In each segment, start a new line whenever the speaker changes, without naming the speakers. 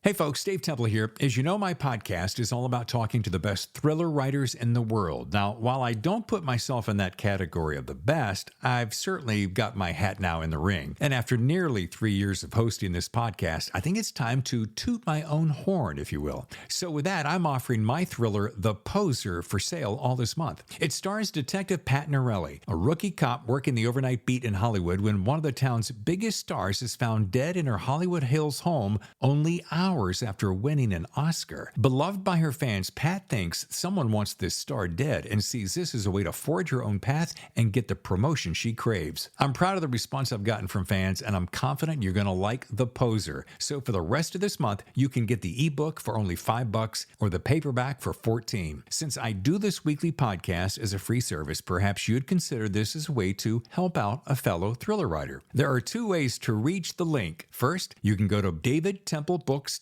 Hey folks, Dave Temple here. As you know, my podcast is all about talking to the best thriller writers in the world. Now, while I don't put myself in that category of the best, I've certainly got my hat now in the ring. And after nearly 3 years of hosting this podcast, I think it's time to toot my own horn, if you will. So with that, I'm offering my thriller, The Poser, for sale all this month. It stars Detective Pat Norelli, a rookie cop working the overnight beat in Hollywood when one of the town's biggest stars is found dead in her Hollywood Hills home only hours after winning an Oscar. Beloved by her fans, Pat thinks someone wants this star dead and sees this as a way to forge her own path and get the promotion she craves. I'm proud of the response I've gotten from fans, and I'm confident you're going to like The Poser. So for the rest of this month, you can get the ebook for only $5 or the paperback for $14. Since I do this weekly podcast as a free service, perhaps you'd consider this as a way to help out a fellow thriller writer. There are two ways to reach the link. First, you can go to davidtemplebooks.com,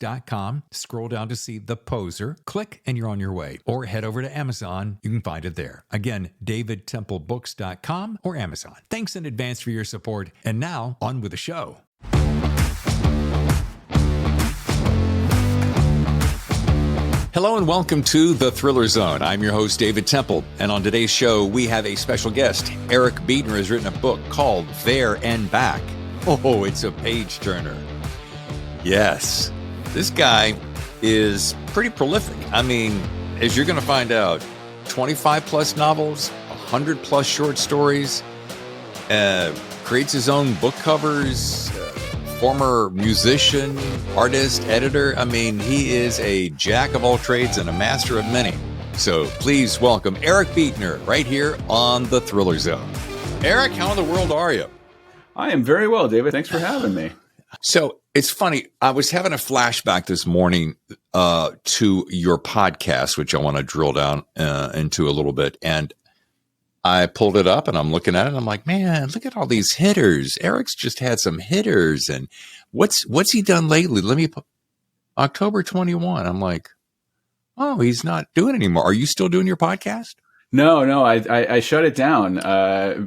scroll down to see The Poser, click, and you're on your way. Or head over to Amazon. You can find it there. Again, davidtemplebooks.com or Amazon. Thanks in advance for your support. And now, on with the show. Hello and welcome to The Thriller Zone. I'm your host, David Temple. And on today's show, we have a special guest. Eric Beetner has written a book called There and Back. Oh, it's a page-turner. Yes. This guy is pretty prolific. I mean, as you're going to find out, 25 plus novels, 100 plus short stories, creates his own book covers, former musician, artist, editor. I mean, he is a jack of all trades and a master of many. So please welcome Eric Beetner right here on The Thriller Zone. Eric, how in the world are you?
I am very well, David. Thanks for having me.
So it's funny. I was having a flashback this morning to your podcast, which I want to drill down into a little bit. And I pulled it up and I'm looking at it and I'm like, man, look at all these hitters. Eric's just had some hitters. And what's he done lately? October 21. I'm like, oh, he's not doing it anymore. Are you still doing your podcast?
No, I shut it down.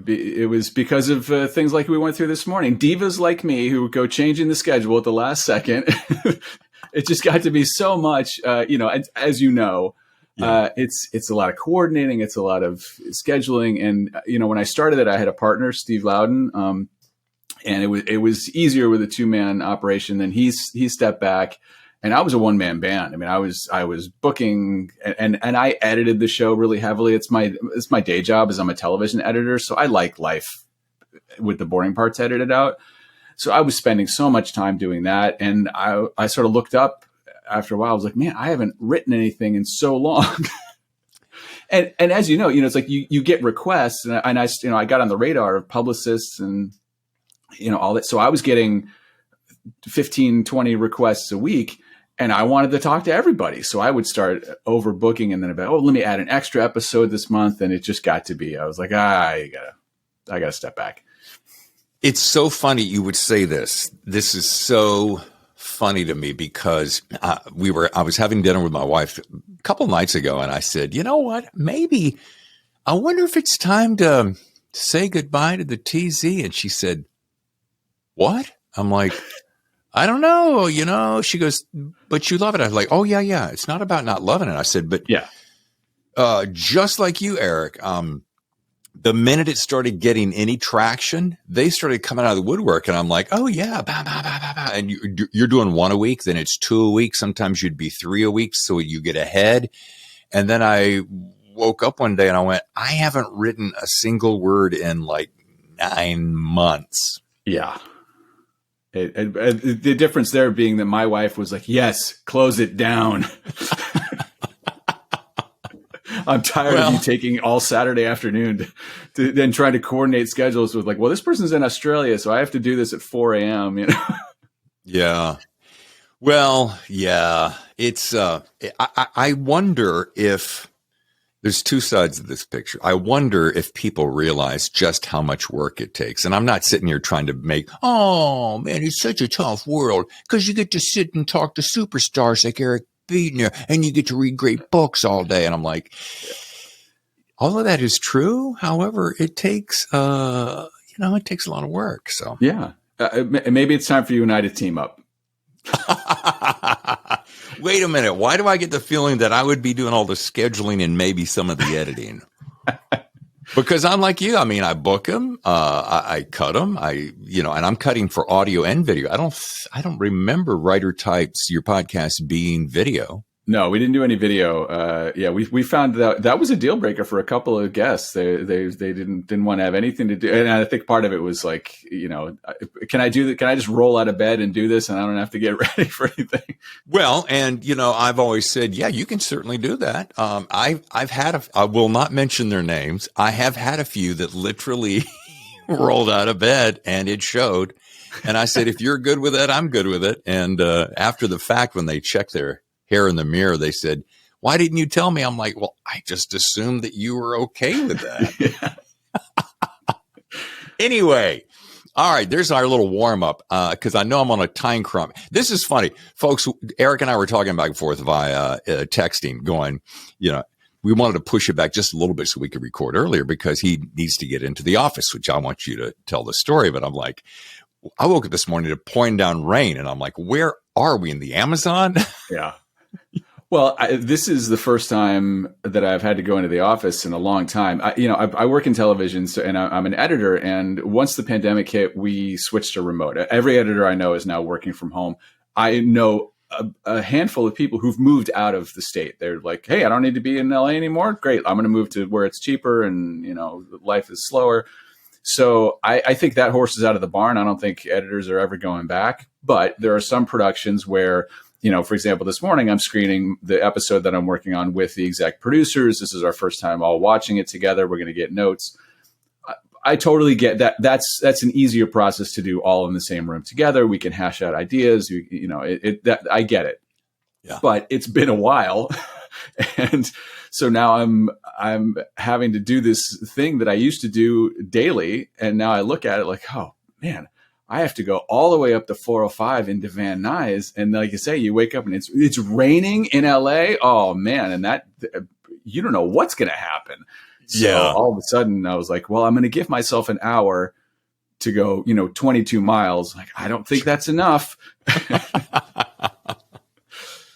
It was because of things like we went through this morning. Divas like me who go changing the schedule at the last second. It just got to be so much, as you know, it's a lot of coordinating. It's a lot of scheduling. And, when I started it, I had a partner, Steve Loudon, and it was easier with a 2-man operation. Then he stepped back. And I was a one-man band. I mean, I was booking and I edited the show really heavily. It's my day job as I'm a television editor. So I like life with the boring parts edited out. So I was spending so much time doing that. And I sort of looked up after a while. I was like, man, I haven't written anything in so long. and as you know, it's like you get requests and I got on the radar of publicists and, all that. So I was getting 15, 20 requests a week. And I wanted to talk to everybody. So I would start overbooking and then let me add an extra episode this month. And it just got to be, I was like, I gotta step back.
It's so funny you would say this. This is so funny to me because I was having dinner with my wife a couple nights ago. And I said, you know what, maybe I wonder if it's time to say goodbye to the TZ. And she said, what? I'm like, I don't know, she goes, but you love it. I was like, oh yeah. It's not about not loving it. I said, but
yeah,
just like you, Eric, the minute it started getting any traction, they started coming out of the woodwork and I'm like, oh yeah. Bah, bah, bah, bah, bah. And you're doing 1 a week, then it's 2 a week. Sometimes you'd be 3 a week. So you get ahead. And then I woke up one day and I went, I haven't written a single word in like 9 months.
Yeah. The difference there being that my wife was like, yes, close it down. I'm tired of you taking all Saturday afternoon to then trying to coordinate schedules with like, well, this person's in Australia, so I have to do this at 4 a.m.
Yeah. Well, yeah. It's I wonder if there's two sides of this picture. I wonder if people realize just how much work it takes. And I'm not sitting here trying to make, oh man, it's such a tough world because you get to sit and talk to superstars like Eric Beetner and you get to read great books all day. And I'm like, all of that is true. However, it takes, it takes a lot of work. So
yeah, maybe it's time for you and I to team up.
Wait a minute. Why do I get the feeling that I would be doing all the scheduling and maybe some of the editing? Because I'm like you. I mean, I book them, I cut them, and I'm cutting for audio and video. I don't remember Writer Types, your podcast, being video.
No, we didn't do any video. We found that was a deal breaker for a couple of guests. They didn't want to have anything to do, and I think part of it was like, can I do that? Can I just roll out of bed and do this, and I don't have to get ready for anything?
Well, and I've always said, yeah, you can certainly do that. I've had I will not mention their names. I have had a few that literally rolled out of bed, and it showed. And I said, if you're good with it, I'm good with it. And after the fact, when they checked their hair in the mirror, they said, why didn't you tell me? I'm like, well, I just assumed that you were okay with that. Anyway, all right, there's our little warm up, because I know I'm on a time crunch. This is funny, folks. Eric and I were talking back and forth via texting, going, we wanted to push it back just a little bit so we could record earlier because he needs to get into the office, which I want you to tell the story. But I'm like, I woke up this morning to pouring down rain, and I'm like, where are we, in the Amazon?
Yeah. Well, this is the first time that I've had to go into the office in a long time. I work in television, and I'm an editor. And once the pandemic hit, we switched to remote. Every editor I know is now working from home. I know a handful of people who've moved out of the state. They're like, hey, I don't need to be in LA anymore. Great. I'm going to move to where it's cheaper and, life is slower. So I think that horse is out of the barn. I don't think editors are ever going back. But there are some productions where, for example, this morning I'm screening the episode that I'm working on with the exec producers. This is our first time all watching it together. We're going to get notes. I totally get that. That's an easier process to do all in the same room together. We can hash out ideas. I get it. Yeah. But it's been a while. And so now I'm having to do this thing that I used to do daily. And now I look at it like, oh man, I have to go all the way up to 405 into Van Nuys. And like you say, you wake up and it's raining in LA. Oh man. And that, you don't know what's going to happen. So all of a sudden I was like, well, I'm going to give myself an hour to go, 22 miles. Like, I don't think that's enough.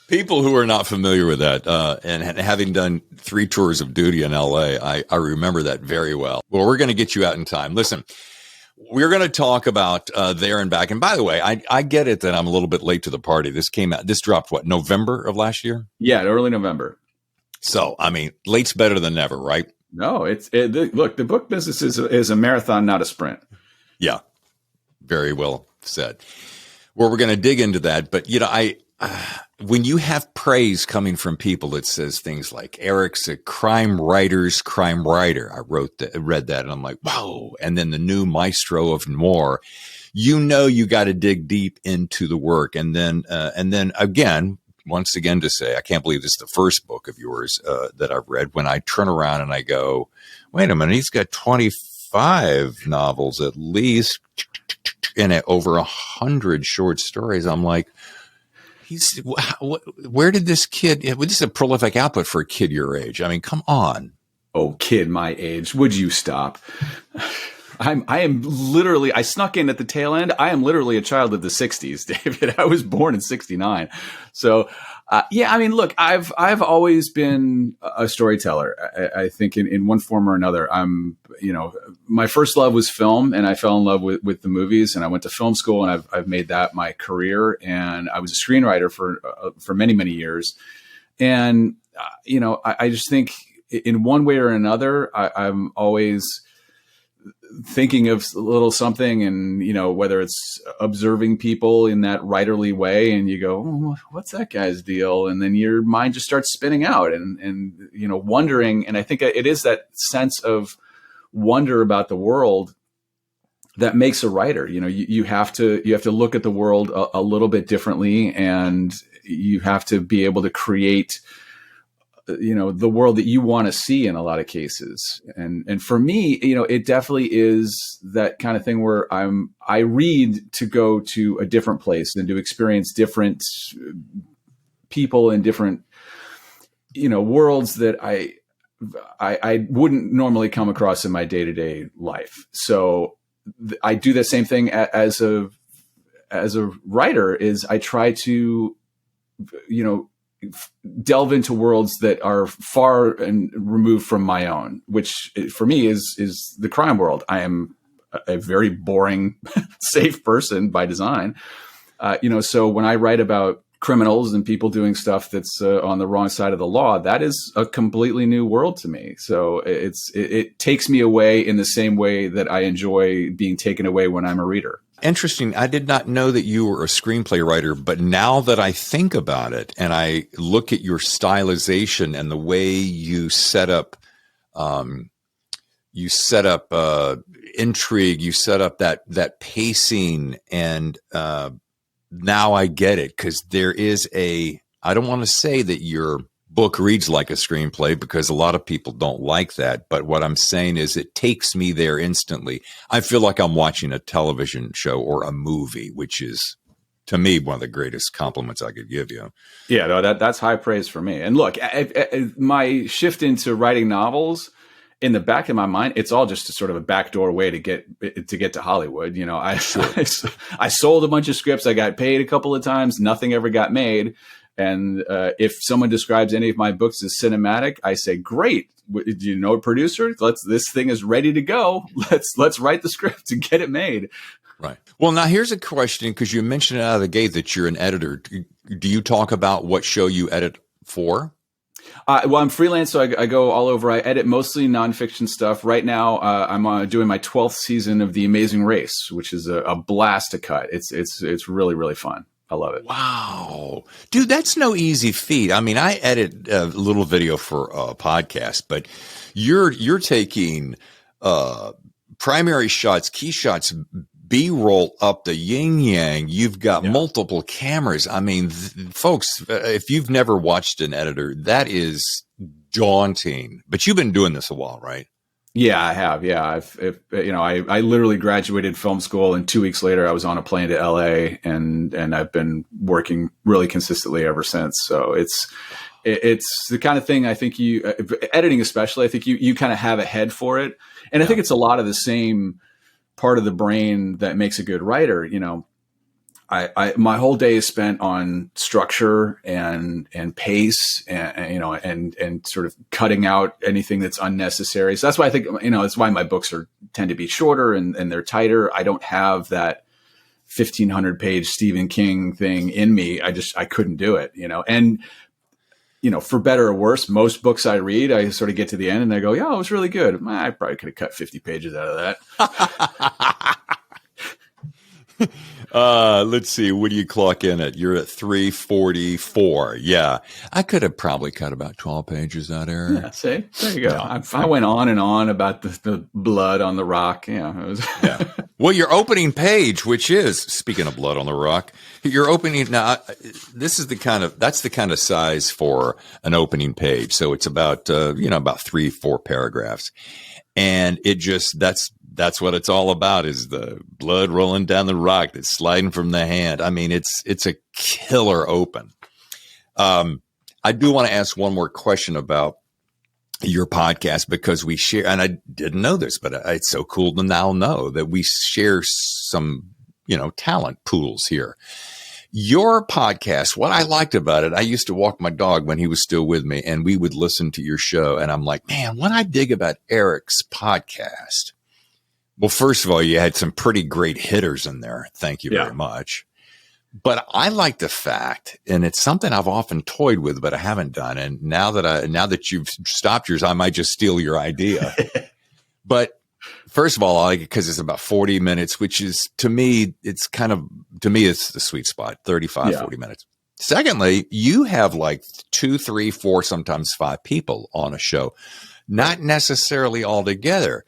People who are not familiar with that, and having done 3 tours of duty in LA, I remember that very well. Well, we're going to get you out in time. Listen, we're going to talk about There and Back. And by the way, I get it that I'm a little bit late to the party. This dropped what, November of last year? Yeah,
early November.
So, I mean, late's better than never, right?
No, look, the book business is a marathon, not a sprint.
Yeah, very well said. Well, we're going to dig into that. But, when you have praise coming from people that says things like, Eric's a crime writer's crime writer. I read that, and I'm like, wow. And then the new maestro of noir, you got to dig deep into the work. And then again, once again to say, I can't believe this is the first book of yours that I've read. When I turn around and I go, wait a minute, he's got 25 novels at least, and over 100 short stories. I'm like, where did this kid? This is a prolific output for a kid your age. I mean, come on.
Oh, kid my age, would you stop? I am literally, I snuck in at the tail end. I am literally a child of the 60s, David. I was born in 69. So, look, I've always been a storyteller. I think in one form or another. My first love was film, and I fell in love with the movies, and I went to film school, and I've made that my career. And I was a screenwriter for many, many years. And, I just think in one way or another, I'm always thinking of a little something, and whether it's observing people in that writerly way, and you go, oh, what's that guy's deal? And then your mind just starts spinning out and wondering. And I think it is that sense of wonder about the world that makes a writer. You have to look at the world a little bit differently, and you have to be able to create the world that you want to see in a lot of cases. And for me, it definitely is that kind of thing where I read to go to a different place and to experience different people in different, worlds that I wouldn't normally come across in my day-to-day life. So I do the same thing as a writer. Is I try to, delve into worlds that are far and removed from my own, which for me is the crime world. I am a very boring, safe person by design. So when I write about criminals and people doing stuff that's on the wrong side of the law, that is a completely new world to me. So it takes me away in the same way that I enjoy being taken away when I'm a reader.
Interesting. I did not know that you were a screenplay writer, but now that I think about it and I look at your stylization and the way you set up intrigue, you set up that pacing, and now I get it, because there is I don't want to say that your book reads like a screenplay, because a lot of people don't like that. But what I'm saying is it takes me there instantly. I feel like I'm watching a television show or a movie, which is, to me, one of the greatest compliments I could give you.
Yeah, no, that's high praise for me. And look, my shift into writing novels, in the back of my mind, it's all just a sort of a backdoor way to get to Hollywood. I sold a bunch of scripts. I got paid a couple of times. Nothing ever got made. And if someone describes any of my books as cinematic, I say, great. Do you know a producer? This thing is ready to go. Let's write the script and get it made.
Right. Well, now here's a question, because you mentioned it out of the gate that you're an editor. Do you talk about what show you edit for?
Well, I'm freelance, so I go all over. I edit mostly nonfiction stuff. Right now, I'm doing my 12th season of The Amazing Race, which is a blast to cut. It's really, really fun. I love it.
Wow. Dude, that's no easy feat. I mean, I edit a little video for a podcast, but you're taking primary shots, key shots, B-roll up the yin-yang. You've got multiple cameras. I mean, folks, if you've never watched an editor, that is daunting. But you've been doing this a while, right?
Yeah, I have. Yeah, I literally graduated film school, and 2 weeks later, I was on a plane to LA, and I've been working really consistently ever since. So it's the kind of thing I think editing especially, I think you kind of have a head for it, and I think it's a lot of the same part of the brain that makes a good writer. My whole day is spent on structure and pace and sort of cutting out anything that's unnecessary. So that's why I think, that's why my books tend to be shorter and they're tighter. I don't have that 1,500 page Stephen King thing in me. I couldn't do it, and, for better or worse, most books I read, I sort of get to the end and I go, yeah, it was really good. I probably could have cut 50 pages out of that.
Let's see. What do you clock in at? You're at 344. Yeah. I could have probably cut about 12 pages out there.
Yeah, see? There you go. Yeah. I went on and on about the blood on the rock. Yeah.
Well, your opening page, which is, speaking of blood on the rock, your opening, now, that's the kind of size for an opening page. So it's about 3-4 paragraphs. And that's what it's all about, is the blood rolling down the rock that's sliding from the hand. I mean, it's a killer open. I do want to ask one more question about your podcast, because we share, and I didn't know this, but it's so cool to now know that we share some, talent pools here. Your podcast, what I liked about it, I used to walk my dog when he was still with me, and we would listen to your show. And I'm like, man, what I dig about Eric's podcast. Well, first of all, you had some pretty great hitters in there. Thank you very much. But I like the fact, and it's something I've often toyed with, but I haven't done. And now that you've stopped yours, I might just steal your idea. But first of all, I like it because it's about 40 minutes, which is, to me, it's the sweet spot, 40 minutes. Secondly, you have like 2, 3, 4, sometimes 5 people on a show, not necessarily all together.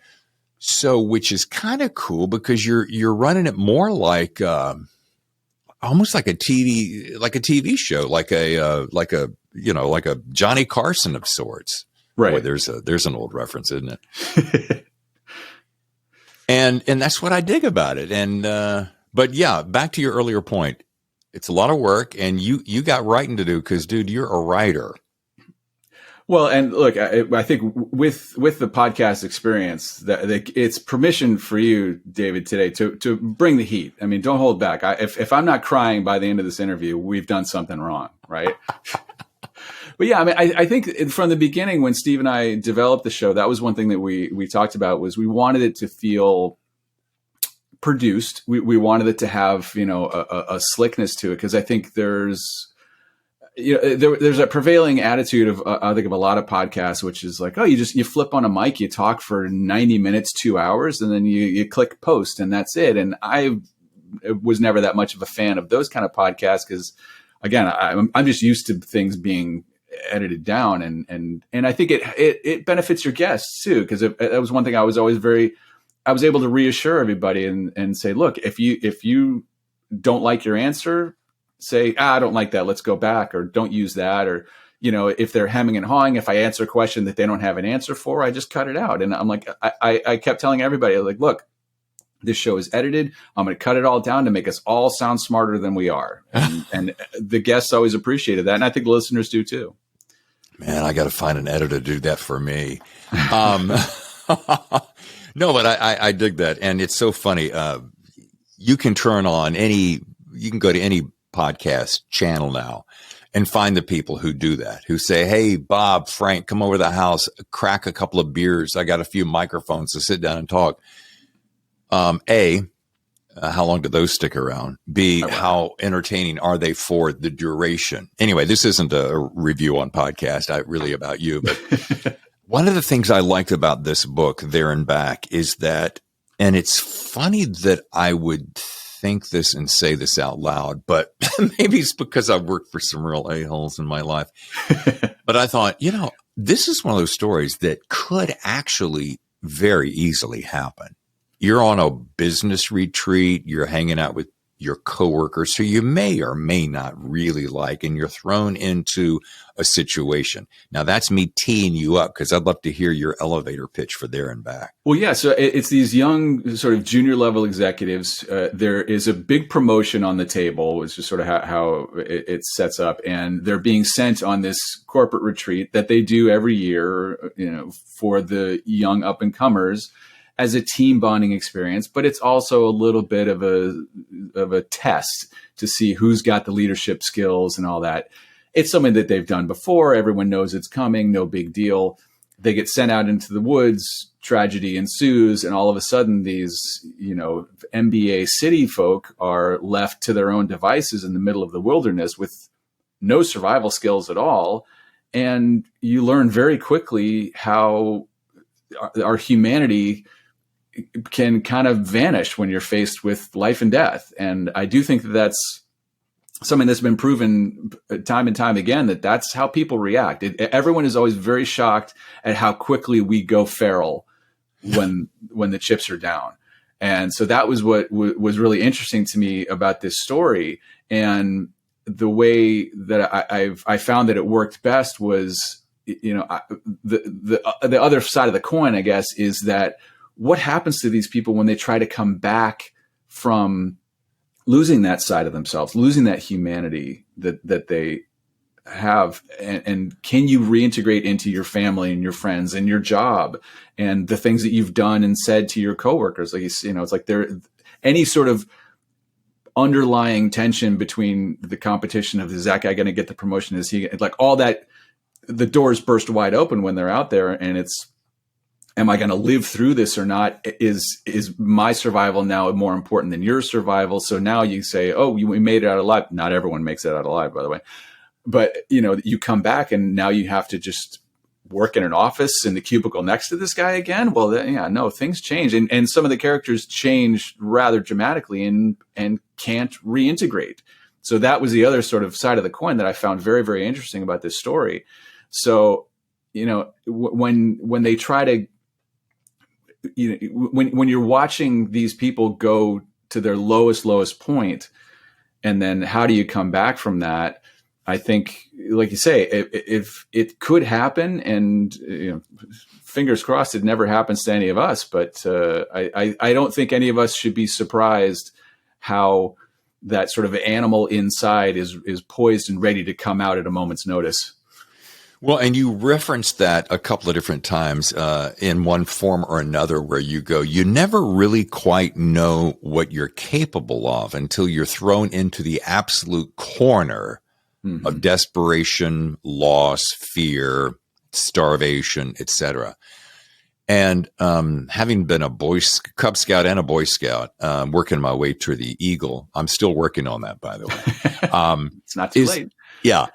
So, which is kind of cool, because you're running it more like almost like a TV show, like a Johnny Carson of sorts.
Right.
Boy, there's an old reference, isn't it? and that's what I dig about it. And but yeah, back to your earlier point, it's a lot of work, and you got writing to do, because, dude, you're a writer.
Well, and look, I think with the podcast experience, that it's permission for you, David, today to bring the heat. I mean, don't hold back. If I'm not crying by the end of this interview, we've done something wrong, right? But yeah, I mean, I think from the beginning when Steve and I developed the show, that was one thing that we talked about was we wanted it to feel produced. We wanted it to have, a slickness to it. Cause I think there's a prevailing attitude of, I think of a lot of podcasts, which is like, oh, you flip on a mic, you talk for 90 minutes, 2 hours, and then you click post and that's it. And I was never that much of a fan of those kind of podcasts. Cause again, I'm just used to things being edited down and I think it benefits your guests too. Cause that was one thing I was able to reassure everybody and say, look, if you don't like your answer, say, I don't like that. Let's go back, or don't use that. Or, if they're hemming and hawing, if I answer a question that they don't have an answer for, I just cut it out. And I'm like, I kept telling everybody, like, look, this show is edited. I'm going to cut it all down to make us all sound smarter than we are. And the guests always appreciated that. And I think the listeners do too.
Man, I got to find an editor to do that for me. No, but I dig that. And it's so funny. You can you can go to any podcast channel now and find the people who do that, who say, hey, Bob, Frank, come over to the house, crack a couple of beers. I got a few microphones to sit down and talk. A, how long do those stick around? B, how entertaining are they for the duration? Anyway, this isn't a review on podcast. Really about you. But one of the things I liked about this book, There and Back, is that, and it's funny that I would think this and say this out loud, but maybe it's because I've worked for some real a-holes in my life. But I thought, this is one of those stories that could actually very easily happen. You're on a business retreat, you're hanging out with your coworkers who you may or may not really like, and you're thrown into a situation. Now that's me teeing you up because I'd love to hear your elevator pitch for There and Back.
Well, yeah. So it's these young sort of junior level executives. There is a big promotion on the table, which is sort of how it sets up. And they're being sent on this corporate retreat that they do every year, for the young up and comers, as a team bonding experience, but it's also a little bit of a test to see who's got the leadership skills and all that. It's something that they've done before. Everyone knows it's coming. No big deal. They get sent out into the woods. Tragedy ensues. And all of a sudden these, MBA city folk are left to their own devices in the middle of the wilderness with no survival skills at all. And you learn very quickly how our humanity can kind of vanish when you're faced with life and death. And I do think that that's something that's been proven time and time again, that that's how people react. Everyone is always very shocked at how quickly we go feral when the chips are down. And so that was what was really interesting to me about this story. And the way that I found that it worked best was, the other side of the coin, I guess, is that what happens to these people when they try to come back from losing that side of themselves, losing that humanity that they have, and can you reintegrate into your family and your friends and your job and the things that you've done and said to your coworkers? Like, it's like there any sort of underlying tension between the competition of, is that guy going to get the promotion? Is he, like, all that, the doors burst wide open when they're out there, and it's, am I going to live through this or not? Is my survival now more important than your survival? So now you say, oh, we made it out alive. Not everyone makes it out alive, by the way. But, you come back and now you have to just work in an office in the cubicle next to this guy again. Well, no, things change. And some of the characters change rather dramatically and can't reintegrate. So that was the other sort of side of the coin that I found very, very interesting about this story. So, when they try to, when you're watching these people go to their lowest point, and then how do you come back from that? I think, like you say, if it could happen, and fingers crossed it never happens to any of us, but I don't think any of us should be surprised how that sort of animal inside is poised and ready to come out at a moment's notice.
Well, and you referenced that a couple of different times in one form or another, where you go, you never really quite know what you're capable of until you're thrown into the absolute corner of desperation, loss, fear, starvation, etc. And having been a Cub Scout and a Boy Scout, working my way to the Eagle, I'm still working on that, by the way.
It's not too late.
Yeah,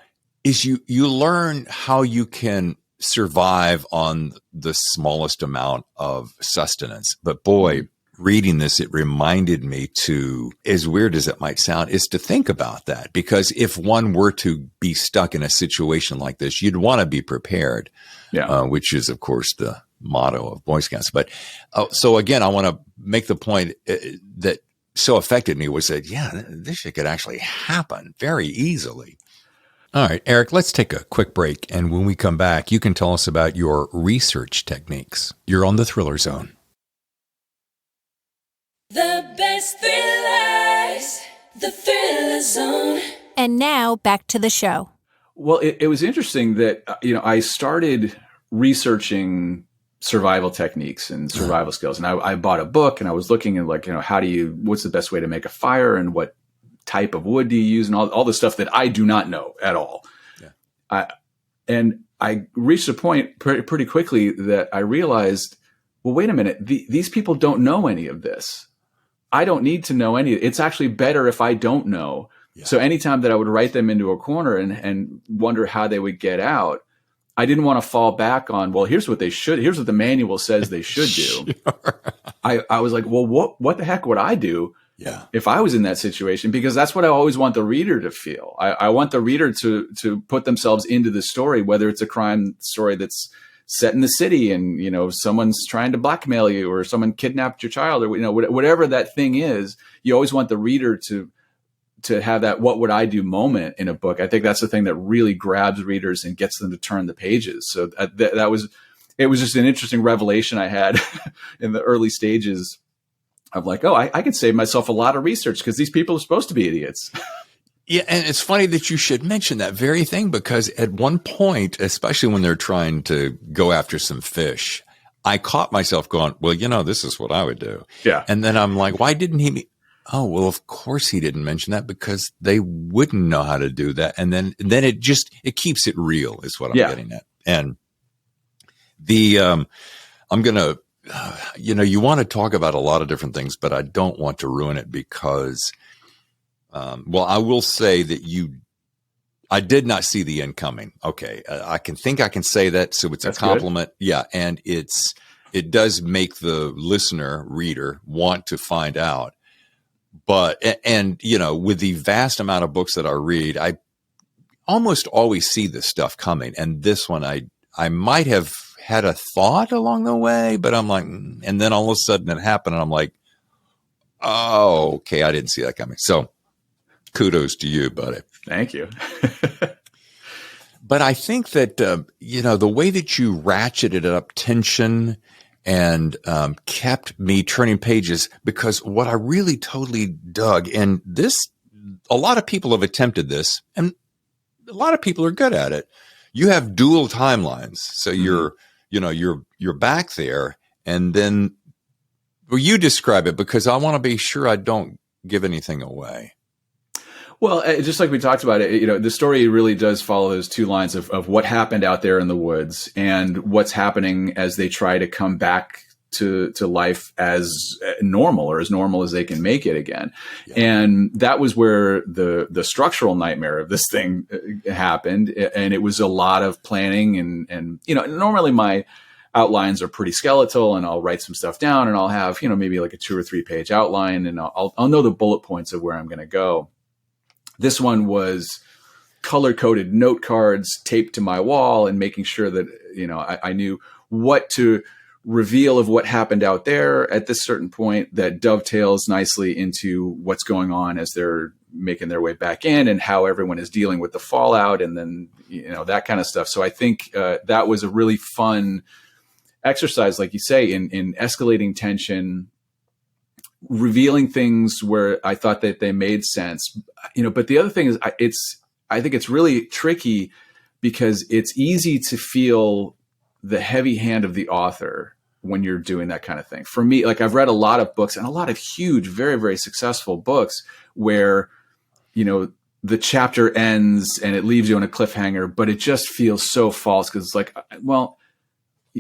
is you learn how you can survive on the smallest amount of sustenance. But boy, reading this, it reminded me to, as weird as it might sound, is to think about that. Because if one were to be stuck in a situation like this, you'd want to be prepared, which is, of course, the motto of Boy Scouts. But so again, I want to make the point that so affected me was that, this shit could actually happen very easily. All right, Eric, let's take a quick break. And when we come back, you can tell us about your research techniques. You're on the Thriller Zone.
The best thrillers, the Thriller Zone.
And now back to the show.
Well, it was interesting that, I started researching survival techniques and survival skills. And I bought a book and I was looking at what's the best way to make a fire and what type of wood do you use and all the stuff that I do not know at all. Yeah. And I reached a point pretty quickly that I realized, well, wait a minute, these people don't know any of this. I don't need to know any. It's actually better if I don't know. Yeah. So anytime that I would write them into a corner and wonder how they would get out, I didn't want to fall back on, well, here's what the manual says they should do. Sure. I was like, well, what the heck would I do if I was in that situation? Because that's what I always want the reader to feel. I want the reader to put themselves into the story, whether it's a crime story that's set in the city and, someone's trying to blackmail you or someone kidnapped your child or, whatever that thing is. You always want the reader to have that what would I do moment in a book. I think that's the thing that really grabs readers and gets them to turn the pages. So it was just an interesting revelation I had in the early stages of like, oh, I could save myself a lot of research because these people are supposed to be idiots.
Yeah, and it's funny that you should mention that very thing because at one point, especially when they're trying to go after some fish, I caught myself going, well, this is what I would do. Yeah. And then I'm like, why didn't he? Oh, well, of course he didn't mention that because they wouldn't know how to do that. And then it keeps it real is what I'm getting at. And I'm going to, you want to talk about a lot of different things, but I don't want to ruin it because, I will say that I did not see the end coming. Okay. I can say that. So it's a compliment. Good. Yeah. And it does make the reader want to find out. But, with the vast amount of books that I read, I almost always see this stuff coming. And this one, I might have had a thought along the way, but I'm like, and then all of a sudden it happened. And I'm like, oh, okay. I didn't see that coming. So kudos to you, buddy.
Thank you.
But I think that, the way that you ratcheted up tension and kept me turning pages, because what I really totally dug, and a lot of people have attempted this, and a lot of people are good at it. You have dual timelines, so you're back there, and then you describe it because I want to be sure I don't give anything away.
Well, just like we talked about it, the story really does follow those two lines of what happened out there in the woods and what's happening as they try to come back to life as normal or as normal as they can make it again. Yeah. And that was where the structural nightmare of this thing happened. And it was a lot of planning and normally my outlines are pretty skeletal and I'll write some stuff down and I'll have, maybe like a 2 or 3 page outline and I'll know the bullet points of where I'm going to go. This one was color-coded note cards taped to my wall and making sure that, I knew what to reveal of what happened out there at this certain point that dovetails nicely into what's going on as they're making their way back in and how everyone is dealing with the fallout and then, that kind of stuff. So I think that was a really fun exercise, like you say, in escalating tension, revealing things where I thought that they made sense, but the other thing is I think it's really tricky because it's easy to feel the heavy hand of the author when you're doing that kind of thing. For me, like I've read a lot of books and a lot of huge, very, very successful books where, the chapter ends and it leaves you on a cliffhanger, but it just feels so false because it's like, well,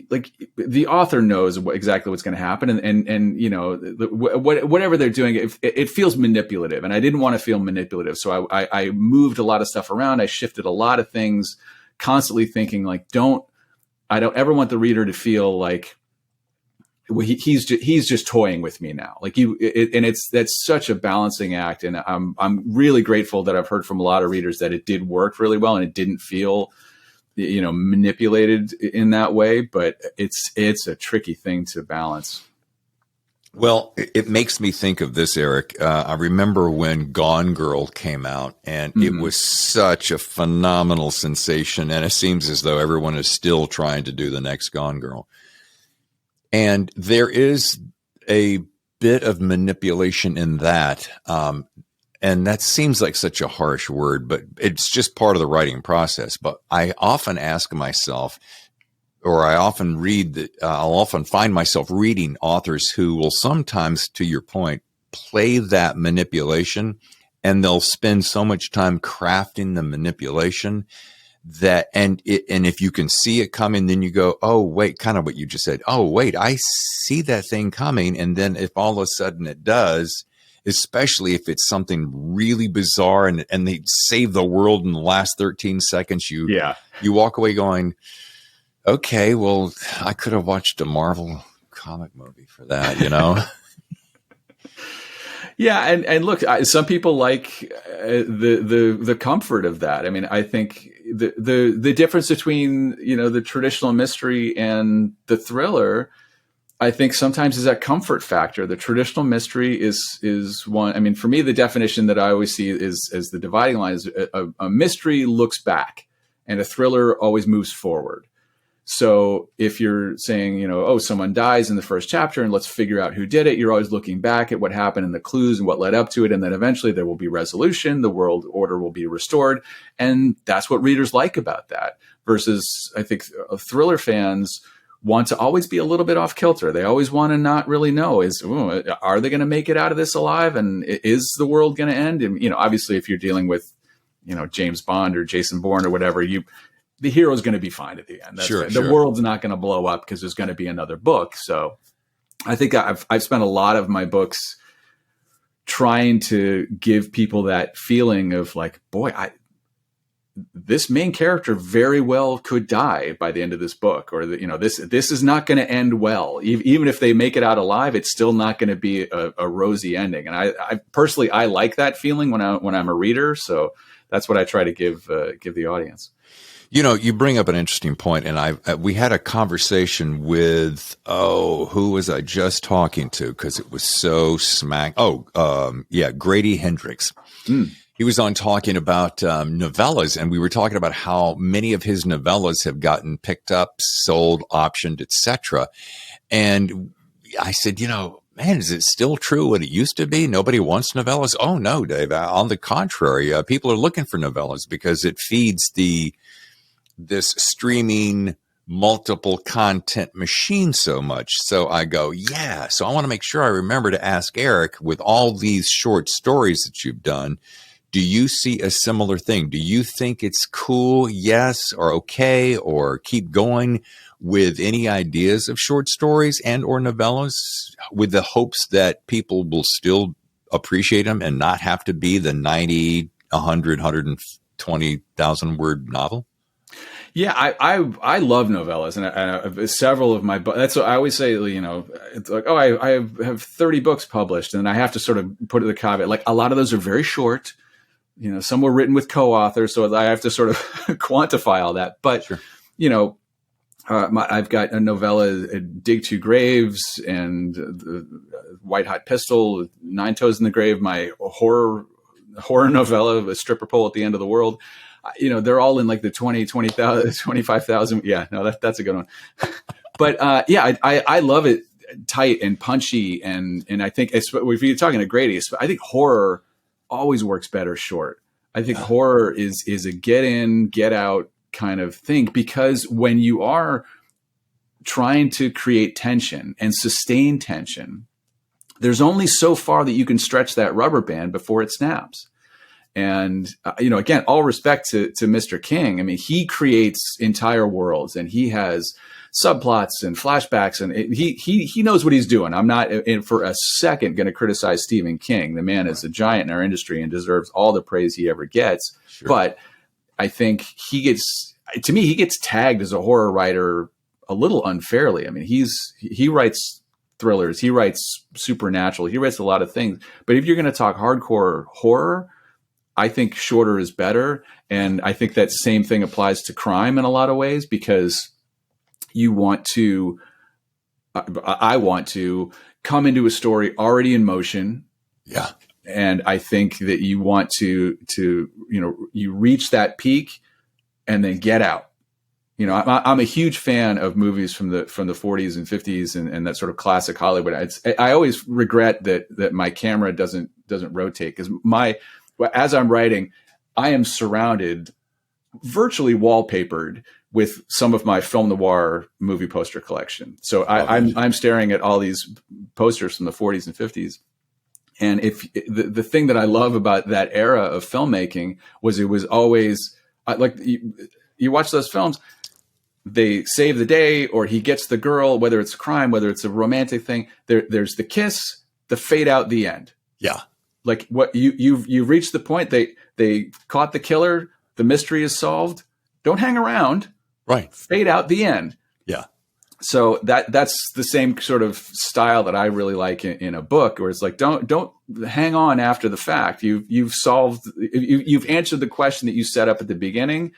like the author knows exactly what's going to happen, and you know, whatever they're doing, it feels manipulative, and I didn't want to feel manipulative, so I moved a lot of stuff around. I shifted a lot of things, constantly thinking like, I don't ever want the reader to feel like he's just toying with me now. Like that's such a balancing act, and I'm really grateful that I've heard from a lot of readers that it did work really well, and it didn't feel, you know, manipulated in that way, but it's a tricky thing to balance.
Well, it makes me think of this, Eric. I remember when Gone Girl came out, and it was such a phenomenal sensation, and it seems as though everyone is still trying to do the next Gone Girl. And there is a bit of manipulation in that. And that seems like such a harsh word, but it's just part of the writing process. But I often ask myself, or I often read that I'll often find myself reading authors who will sometimes, to your point, play that manipulation, and they'll spend so much time crafting the manipulation that, and if you can see it coming, then you go, oh, wait, kind of what you just said. Oh, wait, I see that thing coming. And then if all of a sudden it does, especially if it's something really bizarre and they save the world in the last 13 seconds, you walk away going, okay, well, I could have watched a Marvel comic movie for that, you know?
Yeah. And look, some people like the comfort of that. I mean, I think the difference between, you know, the traditional mystery and the thriller, I think sometimes is that comfort factor. The traditional mystery is one. I mean, for me, the definition that I always see is as the dividing line is a mystery looks back and a thriller always moves forward. So if you're saying, you know, oh, someone dies in the first chapter and let's figure out who did it, you're always looking back at what happened and the clues and what led up to it. And then eventually there will be resolution. The world order will be restored. And that's what readers like about that versus I think thriller fans want to always be a little bit off kilter. They always want to not really know are they going to make it out of this alive? And is the world going to end? And, you know, obviously if you're dealing with, you know, James Bond or Jason Bourne or whatever, the hero's going to be fine at the end. Sure. The world's not going to blow up because there's going to be another book. So I think I've spent a lot of my books trying to give people that feeling of like, boy, this main character very well could die by the end of this book, or you know, this is not going to end well. Even if they make it out alive, it's still not going to be a rosy ending. And I personally, I like that feeling when I'm a reader. So that's what I try to give the audience.
You know, you bring up an interesting point, and we had a conversation with, who was I just talking to? Because it was so Grady Hendrix. He was on talking about novellas, and we were talking about how many of his novellas have gotten picked up, sold, optioned, etc. And I said, you know, man, is it still true what it used to be? Nobody wants novellas? Oh, no, Dave. On the contrary, people are looking for novellas because it feeds this streaming multiple content machine so much. So I go, yeah. So I want to make sure I remember to ask Eric, with all these short stories that you've done, do you see a similar thing? Do you think it's cool, yes, or okay, or keep going with any ideas of short stories and or novellas with the hopes that people will still appreciate them and not have to be the 90, 100, 120,000 word novel?
Yeah, I love novellas, and several of my books. That's what I always say. You know, it's like, oh, I have 30 books published, and I have to sort of put the caveat. Like a lot of those are very short. You know, some were written with co-authors, so I have to sort of quantify all that. But sure. You know, I've got a novella, Dig Two Graves, and the White Hot Pistol, Nine Toes in the Grave. My horror novella, A Stripper Pole at the End of the World. You know, they're all in like the 20,000, 25,000. Yeah, no, that's a good one. But I love it tight and punchy. And I think if you're talking to Grady, I think horror always works better short. I think horror is a get in, get out kind of thing, because when you are trying to create tension and sustain tension, there's only so far that you can stretch that rubber band before it snaps. And, again, all respect to Mr. King. I mean, he creates entire worlds, and he has subplots and flashbacks, and he knows what he's doing. I'm not for a second going to criticize Stephen King. The man is a giant in our industry and deserves all the praise he ever gets. Sure. But I think he gets tagged as a horror writer a little unfairly. I mean, he writes thrillers, he writes supernatural, he writes a lot of things. But if you're going to talk hardcore horror, I think shorter is better. And I think that same thing applies to crime in a lot of ways, because I want to come into a story already in motion.
Yeah. And
I think that you want to you reach that peak and then get out. I'm a huge fan of movies from the 40s and 50s and that sort of classic Hollywood. I always regret that my camera doesn't rotate, because as I'm writing, I am surrounded, virtually wallpapered, with some of my film noir movie poster collection. So I'm staring at all these posters from the 40s and 50s. And if the thing that I love about that era of filmmaking was it was always like you watch those films, they save the day, or he gets the girl, whether it's a crime, whether it's a romantic thing. There's the kiss, the fade out, the end.
Yeah.
Like what you've reached the point. They caught the killer. The mystery is solved. Don't hang around.
Right.
Fade out, the end.
Yeah.
So that's the same sort of style that I really like in a book, where it's like, don't hang on after the fact. You've answered the question that you set up at the beginning.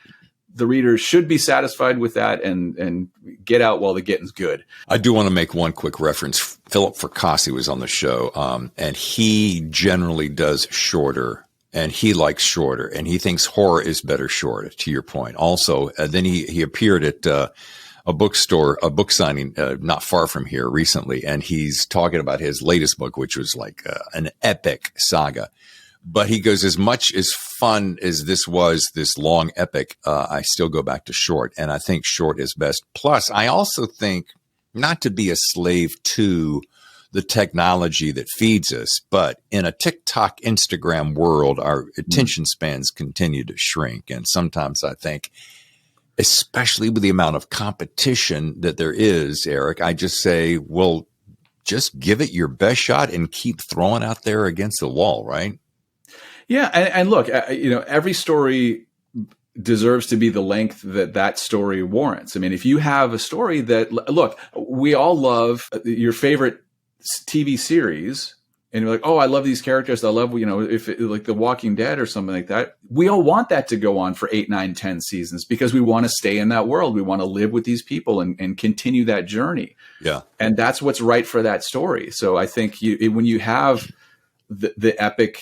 The reader should be satisfied with that and get out while the getting's good.
I do want to make one quick reference. Philip Fracassi was on the show, and he generally does shorter, and he likes shorter, and he thinks horror is better short, to your point. Also, then he appeared at a bookstore, a book signing not far from here recently, and he's talking about his latest book, which was like an epic saga. But he goes, as much as fun as this was, this long epic, I still go back to short. And I think short is best. Plus, I also think, not to be a slave to the technology that feeds us, but in a TikTok, Instagram world, our attention spans continue to shrink. And sometimes I think, especially with the amount of competition that there is, Eric, I just say, well, just give it your best shot and keep throwing out there against the wall, right?
Yeah, and look, every story deserves to be the length that story warrants. I mean, if you have a story that, look, we all love your favorite TV series, and you're like, oh, I love these characters. I love, if like The Walking Dead or something like that. We all want that to go on for 8, 9, 10 seasons, because we want to stay in that world. We want to live with these people and continue that journey.
Yeah, and
that's what's right for that story. So I think when you have the epic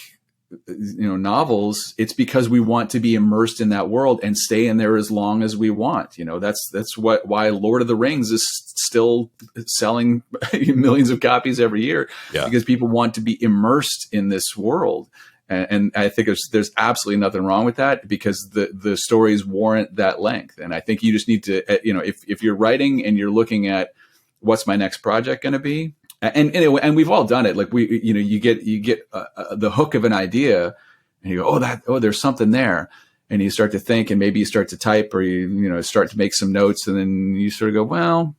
novels, it's because we want to be immersed in that world and stay in there as long as we want. That's why Lord of the Rings is still selling millions of copies every year, because people want to be immersed in this world. And I think there's absolutely nothing wrong with that, because the stories warrant that length. And I think you just need to, if you're writing and you're looking at what's my next project going to be, and we've all done it. Like you get the hook of an idea, and you go, there's something there, and you start to think, and maybe you start to type, or you start to make some notes, and then you sort of go, well,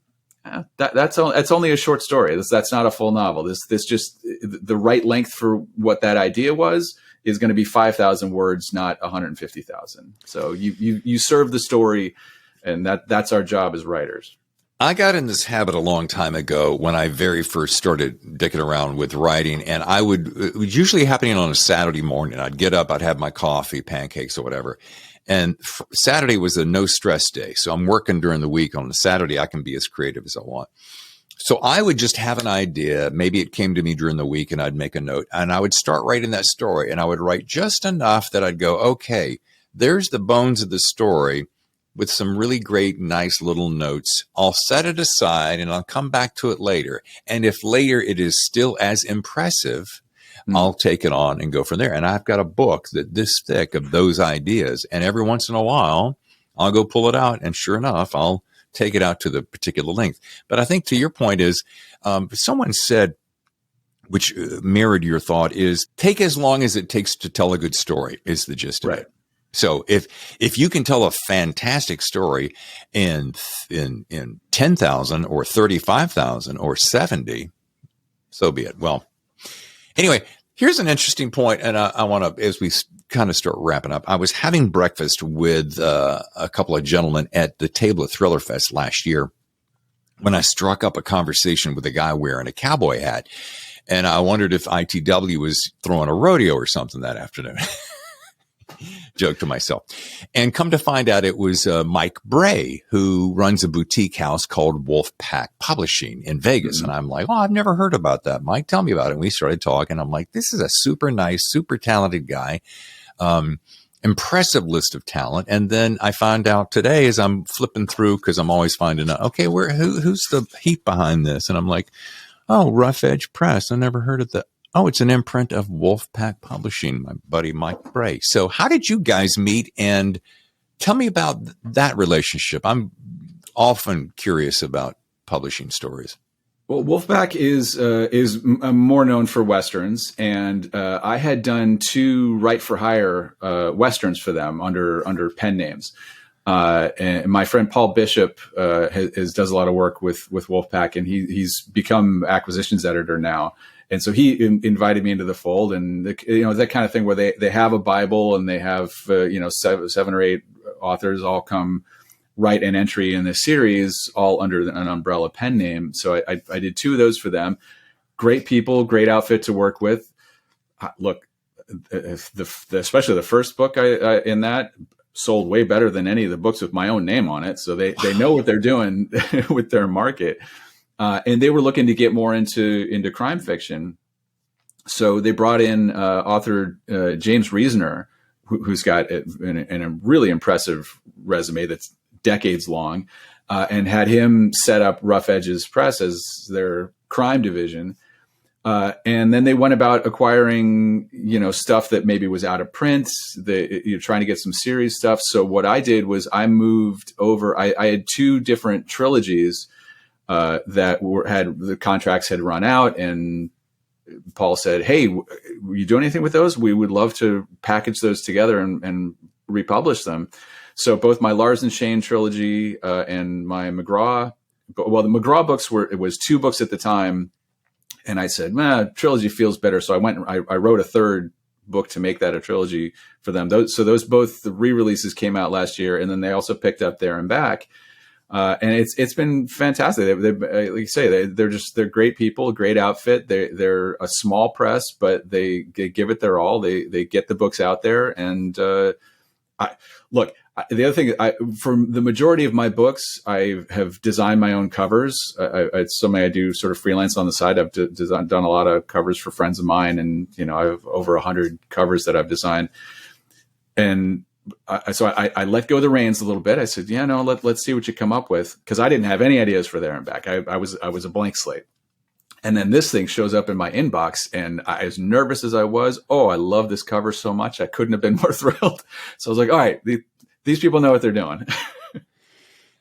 that's only a short story. That's not a full novel. This just the right length for what that idea was is going to be 5,000 words, not 150,000. So you serve the story, and that's our job as writers.
I got in this habit a long time ago when I very first started dicking around with writing, and it was usually happening on a Saturday morning. I'd get up, I'd have my coffee, pancakes or whatever. And Saturday was a no stress day. So I'm working during the week. On the Saturday, I can be as creative as I want. So I would just have an idea. Maybe it came to me during the week, and I'd make a note, and I would start writing that story, and I would write just enough that I'd go, okay, there's the bones of the story, with some really great, nice little notes. I'll set it aside and I'll come back to it later. And if later it is still as impressive, I'll take it on and go from there. And I've got a book this thick of those ideas. And every once in a while, I'll go pull it out. And sure enough, I'll take it out to the particular length. But I think to your point is, someone said, which mirrored your thought, is take as long as it takes to tell a good story is the gist of
Right.
it. So if you can tell a fantastic story in 10,000 or 35,000 or 70, so be it. Well, anyway, here's an interesting point, and I want to, as we kind of start wrapping up, I was having breakfast with a couple of gentlemen at the table at Thriller Fest last year when I struck up a conversation with a guy wearing a cowboy hat, and I wondered if ITW was throwing a rodeo or something that afternoon. Joke to myself. And come to find out, it was Mike Bray, who runs a boutique house called Wolfpack Publishing in Vegas. And I'm like, oh, I've never heard about that. Mike, tell me about it. And we started talking. I'm like, this is a super nice, super talented guy. Impressive list of talent. And then I found out today as I'm flipping through, because I'm always finding out, okay, who's the heat behind this? And I'm like, oh, Rough Edge Press. I never heard of that. Oh, it's an imprint of Wolfpack Publishing, my buddy Mike Bray. So how did you guys meet? And tell me about that relationship. I'm often curious about publishing stories.
Well, Wolfpack is more known for Westerns, and I had done 2 write-for-hire Westerns for them under pen names. And my friend Paul Bishop does a lot of work with Wolfpack, and he's become acquisitions editor now. And so he invited me into the fold, and that kind of thing where they have a Bible and they have 7 or 8 authors all come write an entry in this series, all under an umbrella pen name. So I did 2 of those for them. Great people, great outfit to work with. Look, especially the first book in that sold way better than any of the books with my own name on it. So they know what they're doing with their market. And they were looking to get more into crime fiction. So they brought in author James Reasoner, who's got a really impressive resume that's decades long, and had him set up Rough Edges Press as their crime division. And then they went about acquiring, stuff that maybe was out of print. Trying to get some series stuff. So what I did was I moved over. I had 2 different trilogies that had the contracts had run out, and Paul said, "Hey, you do anything with those? We would love to package those together and republish them." So both my Lars and Shane trilogy and my McGraw, the McGraw books it was 2 books at the time, and I said, trilogy feels better. So I went and I wrote a 3rd book to make that a trilogy for them. Those both the re-releases came out last year, and then they also picked up There and Back. And it's been fantastic. They like you say, they're great people, great outfit. They're a small press, but they give it their all. They get the books out there. And the other thing, for the majority of my books, I have designed my own covers. It's something I do sort of freelance on the side. I've done a lot of covers for friends of mine, and I have over 100 covers that I've designed. And so I let go of the reins a little bit. I said, let's see what you come up with, because I didn't have any ideas for There and Back. I was a blank slate. And then this thing shows up in my inbox, and as nervous as I was, I love this cover so much. I couldn't have been more thrilled. So I was like, all right, these people know what they're doing.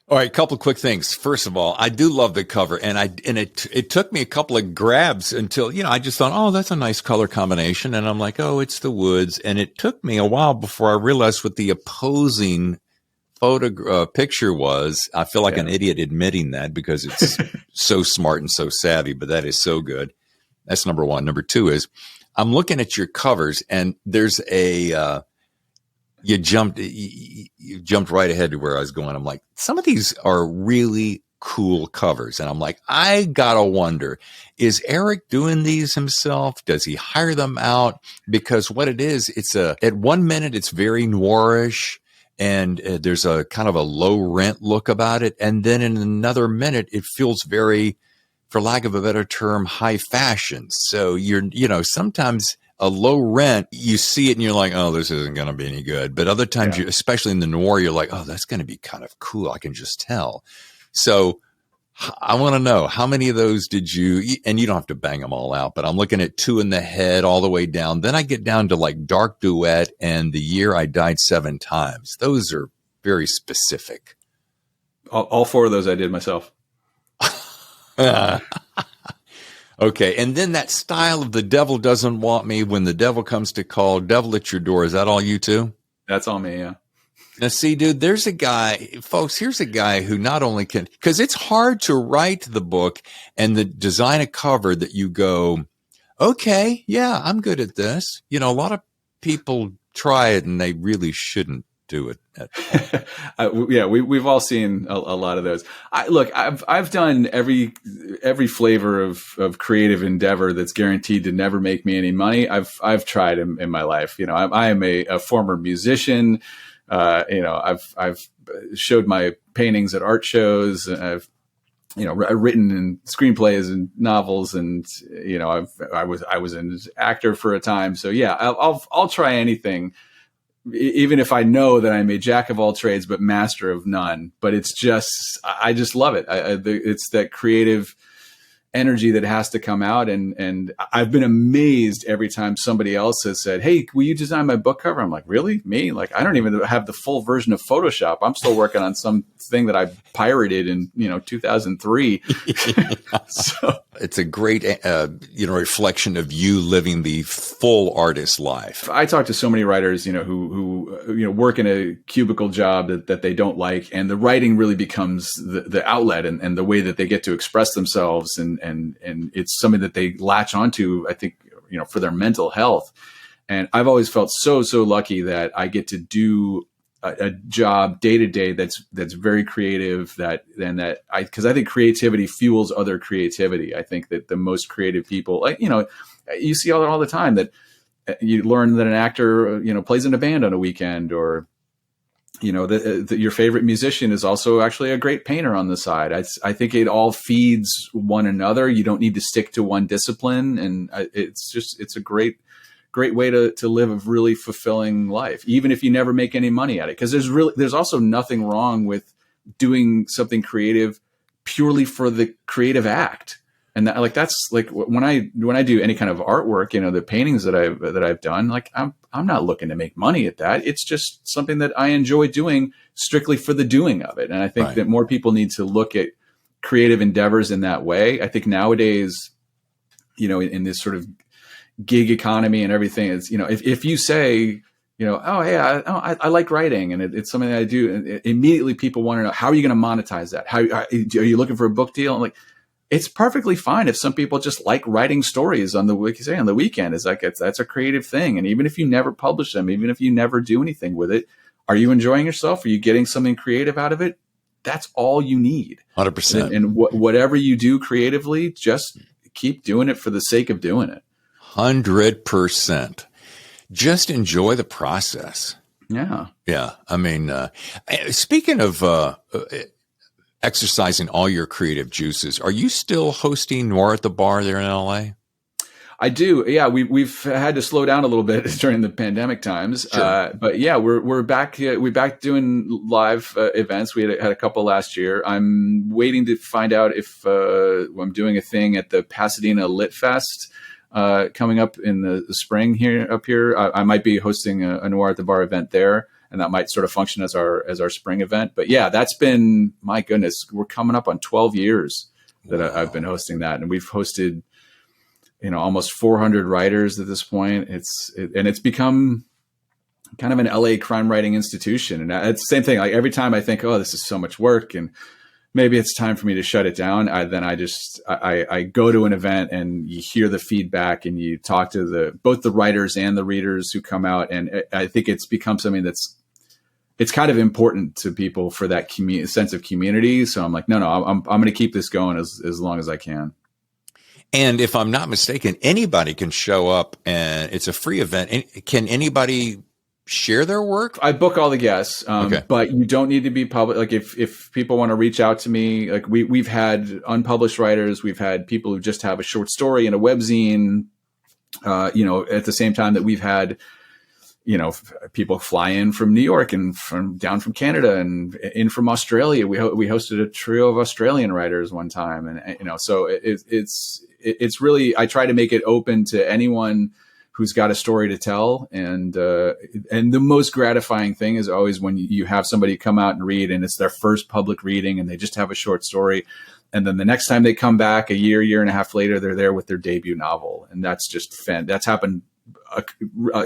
All right, a couple of quick things. First of all, I do love the cover, and it took me a couple of grabs until, I just thought, that's a nice color combination. And I'm like, it's the woods. And it took me a while before I realized what the opposing picture was. I feel like an idiot admitting that, because it's so smart and so savvy, but that is so good. That's number 1. Number 2 is I'm looking at your covers, and there's you jumped right ahead to where I was going. I'm like, some of these are really cool covers. And I'm like, I gotta wonder, is Eric doing these himself? Does he hire them out? Because what it is, at 1 minute, it's very noirish, and there's a kind of a low rent look about it. And then in another minute, it feels very, for lack of a better term, high fashion. So sometimes a low rent, you see it and you're like, this isn't going to be any good. But other times, especially in the noir, you're like, that's going to be kind of cool. I can just tell. So I want to know, how many of those did you, and you don't have to bang them all out, but I'm looking at 2 in the Head all the way down. Then I get down to like Dark Duet and The Year I Died 7 Times. Those are very specific.
All 4 of those I did myself.
Okay. And then that style of the devil doesn't want me when the devil comes to call, devil at your door. Is that all you too?
That's all me. Yeah.
Now, see, dude, there's a guy, folks, here's a guy who not only can, because it's hard to write the book and design a cover that you go, okay, yeah, I'm good at this. You know, a lot of people try it and they really shouldn't do it.
Yeah, we've all seen a lot of those. I've done every flavor of creative endeavor that's guaranteed to never make me any money. I've tried in my life. You know, I am a former musician. You know, I've showed my paintings at art shows. I've, you know, written in screenplays and novels, and you know, I was an actor for a time. So yeah, I'll try anything, even if I know that I'm a jack of all trades but master of none. But it's just, I just love it. It's that creative energy that has to come out, and I've been amazed every time somebody else has said, "Hey, will you design my book cover?" I'm like, "Really? Me? Like, I don't even have the full version of Photoshop. I'm still working on something that I pirated in 2003." So
it's a great reflection of you living the full artist life.
I talk to so many writers, who work in a cubicle job that they don't like, and the writing really becomes the outlet and the way that they get to express themselves, and it's something that they latch onto, I think, for their mental health. And I've always felt so lucky that I get to do a job day to day that's very creative, because I think creativity fuels other creativity. I think that the most creative people, you see all the time that you learn that an actor, plays in a band on a weekend, or that your favorite musician is also actually a great painter on the side. I think it all feeds one another. You don't need to stick to one discipline. And it's a great way to live a really fulfilling life, even if you never make any money at it. Because there's also nothing wrong with doing something creative purely for the creative act. And that's like when I do any kind of artwork, the paintings that I've done, like I'm not looking to make money at that. It's just something that I enjoy doing strictly for the doing of it. And I think that more people need to look at creative endeavors in that way. I think nowadays, in this sort of gig economy and everything, is, if you say, oh, hey, I like writing and it's something that I do, and immediately people want to know, how are you going to monetize that? Are you looking for a book deal? I'm like, it's perfectly fine if some people just like writing stories on the weekend. Is like, that's a creative thing. And even if you never publish them, even if you never do anything with it, are you enjoying yourself? Are you getting something creative out of it? That's all you need.
100%.
And whatever you do creatively, just keep doing it for the sake of doing it.
100%. Just enjoy the process.
Yeah.
Yeah. I mean, speaking of exercising all your creative juices, are you still hosting Noir at the Bar there in LA?
I do. Yeah, we've had to slow down a little bit during the pandemic times.
Sure.
But yeah, we're back. We're back doing live events. We had a couple last year. I'm waiting to find out if I'm doing a thing at the Pasadena Lit Fest coming up in the spring up here. I might be hosting a Noir at the Bar event there, and that might sort of function as our spring event. But yeah, that's been, my goodness, we're coming up on 12 years that I've been hosting that, and we've hosted almost 400 writers at this point. It's become kind of an LA crime writing institution. And it's the same thing. Like every time I think, oh, this is so much work and maybe it's time for me to shut it down, then I go to an event and you hear the feedback and you talk to both the writers and the readers who come out. And I think it's become something it's kind of important to people for that sense of community. So I'm like, no, I'm going to keep this going as long as I can.
And if I'm not mistaken, anybody can show up, and it's a free event. Can anybody share their work?
I book all the guests,
okay.
But you don't need to be public. Like if people want to reach out to me, like we've had unpublished writers, we've had people who just have a short story and a webzine, at the same time that we've had, people fly in from New York and down from Canada and in from Australia. We hosted a trio of Australian writers one time. And, so it's really, I try to make it open to anyone who's got a story to tell. And the most gratifying thing is always when you have somebody come out and read, and it's their first public reading, and they just have a short story. And then the next time they come back a year and a half later, they're there with their debut novel. And that's just that's happened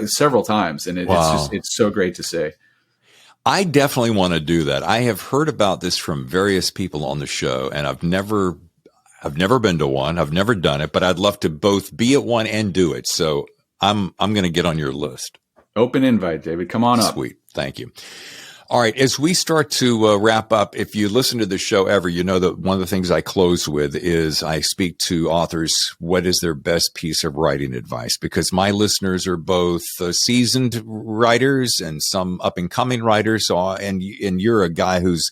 several times. And it's so great to see.
I definitely want to do that. I have heard about this from various people on the show, and I've never been to one. I've never done it, but I'd love to both be at one and do it. So I'm going to get on your list.
Open invite, David. Come on up.
Sweet. Thank you. All right. As we start to wrap up, if you listen to the show ever, you know that one of the things I close with is I speak to authors, what is their best piece of writing advice? Because my listeners are both seasoned writers and some up and coming writers. So, and you're a guy who's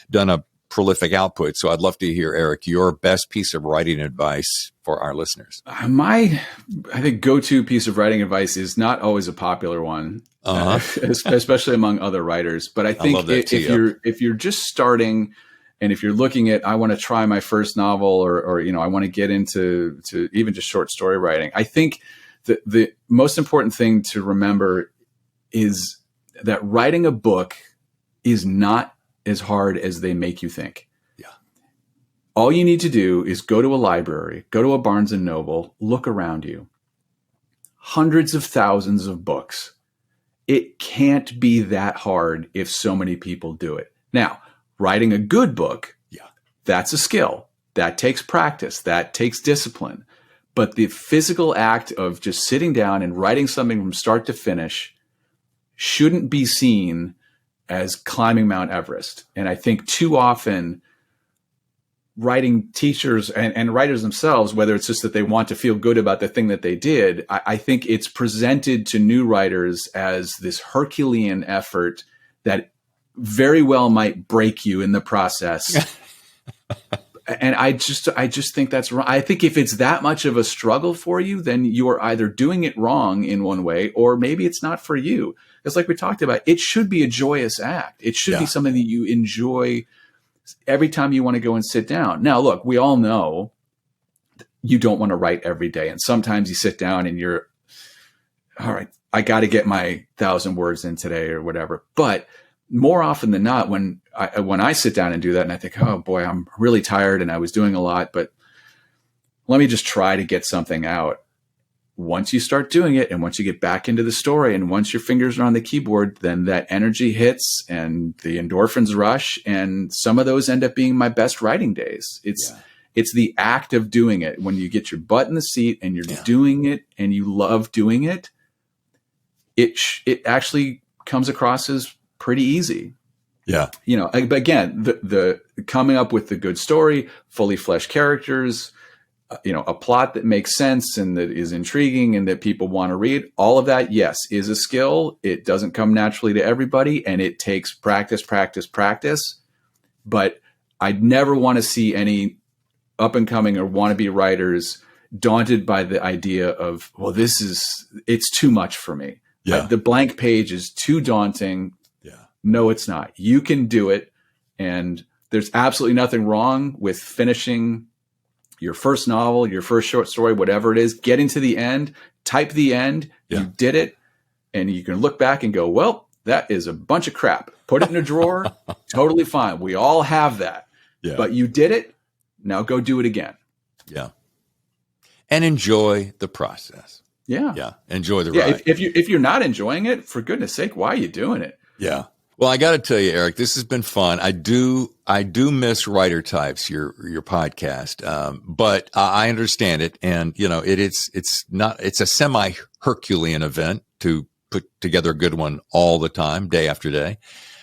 done a prolific output. So I'd love to hear, Eric, your best piece of writing advice for our listeners.
I think, go-to piece of writing advice is not always a popular one, especially among other writers. But I think if you're just starting, and if you're looking at, I want to try my first novel, or I want to get into even just short story writing, I think the most important thing to remember is that writing a book is not as hard as they make you think.
Yeah.
All you need to do is go to a library, go to a Barnes and Noble, look around you. Hundreds of thousands of books. It can't be that hard if so many people do it. Now, writing a good book, that's a skill. That takes practice. That takes discipline. But the physical act of just sitting down and writing something from start to finish shouldn't be seen as climbing Mount Everest. And I think too often writing teachers and writers themselves, whether it's just that they want to feel good about the thing that they did, I think it's presented to new writers as this Herculean effort that very well might break you in the process. And I just think that's wrong. I think if it's that much of a struggle for you, then you are either doing it wrong in one way, or maybe it's not for you. It's like we talked about. It should be a joyous act. It should be something that you enjoy every time you want to go and sit down. Now, look, we all know you don't want to write every day. And sometimes you sit down and you're, all right, I got to get my 1,000 words in today or whatever. But more often than not, when I sit down and do that and I think, oh boy, I'm really tired and I was doing a lot, but let me just try to get something out. Once you start doing it, and once you get back into the story, and once your fingers are on the keyboard, then that energy hits and the endorphins rush. And some of those end up being my best writing days. It's the act of doing it. When you get your butt in the seat and you're doing it and you love doing it, it actually comes across as pretty easy.
Yeah.
But again, the coming up with the good story, fully fleshed characters, a plot that makes sense and that is intriguing and that people want to read, all of that, yes, is a skill. It doesn't come naturally to everybody, and it takes practice. But I'd never want to see any up and coming or wannabe writers daunted by the idea of, well, it's too much for me.
Yeah.
The blank page is too daunting.
Yeah.
No, it's not. You can do it. And there's absolutely nothing wrong with finishing your first novel, your first short story, whatever it is, getting to the end, type the end, you did it, and you can look back and go, well, that is a bunch of crap. Put it in a drawer, totally fine. We all have that. Yeah. But you did it, now go do it again.
Yeah. And enjoy the process.
Yeah.
Yeah. Enjoy the ride.
If you're not enjoying it, for goodness sake, why are you doing it?
Yeah. Well, I got to tell you, Eric, this has been fun. I do miss Writer Types, your podcast, but I understand it, and it's a semi-Herculean event to put together a good one all the time, day after day.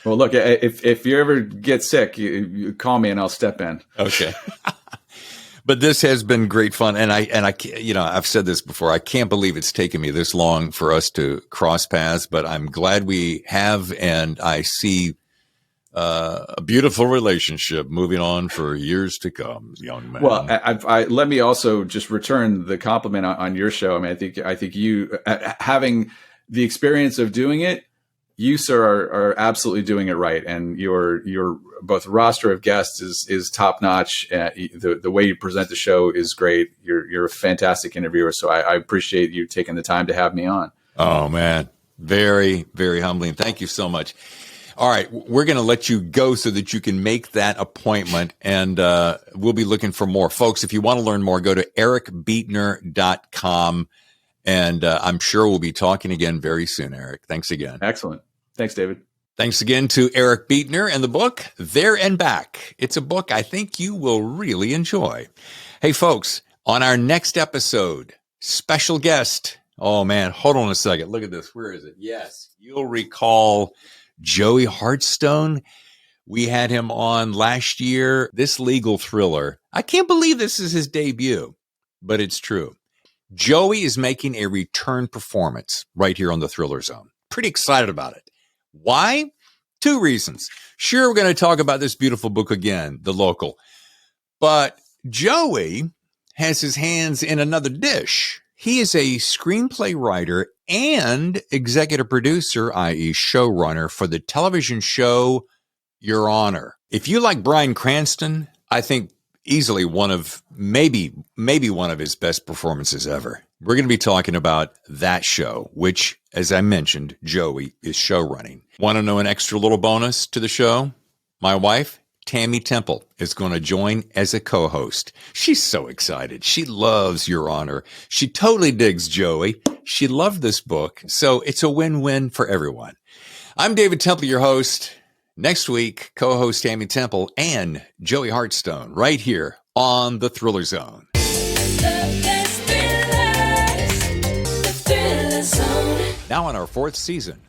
Well, look, if you ever get sick, you call me and I'll step in.
Okay. But this has been great fun, and I've said this before. I can't believe it's taken me this long for us to cross paths, but I'm glad we have, and I see a beautiful relationship moving on for years to come, young man.
Well, let me also just return the compliment on your show. I mean, I think you having the experience of doing it You, sir, are absolutely doing it right, and your both roster of guests is top notch. The way you present the show is great. You're a fantastic interviewer, so I appreciate you taking the time to have me on.
Oh man, very, very humbling. Thank you so much. All right, we're going to let you go so that you can make that appointment, and we'll be looking for more. Folks, if you want to learn more, go to ericbeetner.com, and I'm sure we'll be talking again very soon, Eric. Thanks again.
Excellent. Thanks, David.
Thanks again to Eric Beetner and the book, There and Back. It's a book I think you will really enjoy. Hey, folks, on our next episode, special guest. Oh, man, hold on a second. Look at this. Where is it? Yes, you'll recall Joey Hartstone. We had him on last year. This legal thriller. I can't believe this is his debut, but it's true. Joey is making a return performance right here on the Thriller Zone. Pretty excited about it. Why? 2 reasons. Sure, we're going to talk about this beautiful book again, The Local. But Joey has his hands in another dish. He is a screenplay writer and executive producer, i.e. showrunner, for the television show Your Honor. If you like Bryan Cranston, I think easily one of, maybe one of his best performances ever. We're going to be talking about that show, which, as I mentioned, Joey is show running. Want to know an extra little bonus to the show? My wife, Tammy Temple, is going to join as a co-host. She's so excited. She loves Your Honor. She totally digs Joey. She loved this book, so it's a win-win for everyone. I'm David Temple, your host. Next week, co-host Tammy Temple and Joey Hartstone right here on The Thriller Zone.
The best thrillers, the Thriller Zone.
Now in our 4th season,